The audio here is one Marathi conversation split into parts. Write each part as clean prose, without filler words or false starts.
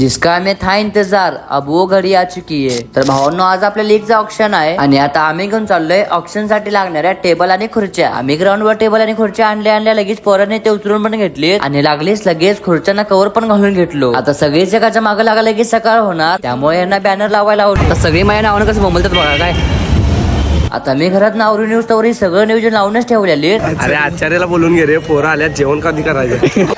जिसका हमें था इंतजार अब वो घडी आ चुकी आहे। तर भावांनो, आज आपल्या लीगचा ऑप्शन आहे आणि आता आम्ही घेऊन चाललोय ऑप्शन साठी लागणाऱ्या टेबल आणि खुर्च्या। आम्ही ग्राउंड वर टेबल आणि खुर्च्या आणल्या लगेच पोरांनी ते उचलून पण घेतली आणि लागलीच लगेच खुर्च्यांना कव्हर पण घालून घेतलो। आता सगळेच एकाच्या मागे लागा लगेच सकाळ होणार, त्यामुळे यांना बॅनर लावायला होतं। सगळी माझ्या नावानं कसं बोलतात बघा काय। आता मी घरात नावरी न्यूज तवरी सगळं नियोजन लावूनच ठेवलेली। अरे आचार्याला बोलून घे रे, पोरं आल्यात जेवण कधी करायचं।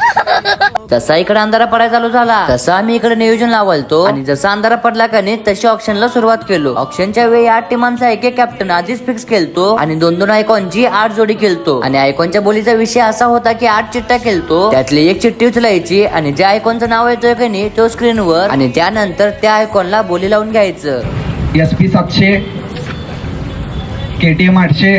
तसा इकडे अंधारा पडायला चालू झाला, तसा आम्ही इकडे नियोजन लावलतो आणि जसा अंधारा पडला का नाही तशी ऑप्शनला सुरुवात केलो। ऑप्शनच्या वेळी 8 टीमांचा एक कॅप्टन आधीच फिक्स केलतो आणि 2-2 आयकॉनची 8 जोडी केलतो आणि आयकॉनच्या बोलीचा विषय असा होता की 8 चिट्ट्या केलतो, त्यातली एक चिठ्ठी उचलायची आणि ज्या आयकॉनचं नाव येतोय का नाही तो स्क्रीनवर आणि त्यानंतर त्या आयकॉनला बोली लावून घ्यायचं। SP 700 KTM 800।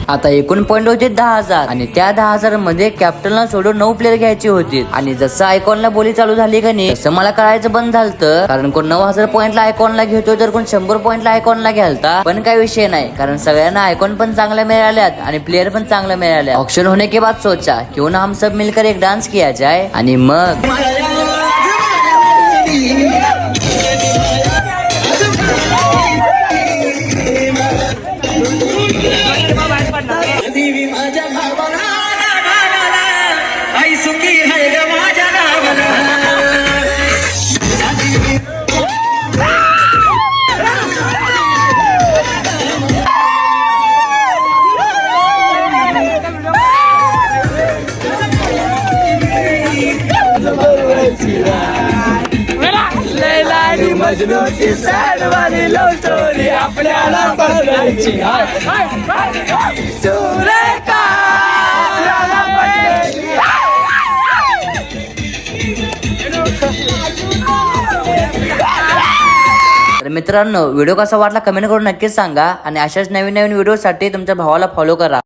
आता एकूण पॉईंट होते 10,000 आणि त्या 10,000 मध्ये कॅप्टनला सोडून 9 प्लेयर घ्यायचे होते आणि जसं आयकॉनला बोली चालू झाली का नाही तसं मला कळायचं बंद झालं, कारण कोण 9,000 पॉईंटला आयकॉनला घेतोय तर कोण 100 पॉईंटला आयकॉनला घ्यालता। पण काही विषय नाही, कारण सगळ्यांना आयकॉन पण चांगल्या मिळाल्यात आणि प्लेयर पण चांगल्या मिळाल्या। ऑप्शन होने के बाद सोचा क्यों ना हम सब मिलकर एक डान्स किया जाए आणि मग मजनूची सॅड वाली लव्ह स्टोरी आपल्याला बघायची। तर मित्रांनो, व्हिडिओ कसा वाटला कमेंट करून नक्कीच सांगा आणि अशाच नवीन व्हिडिओ साठी तुमच्या भावाला फॉलो करा।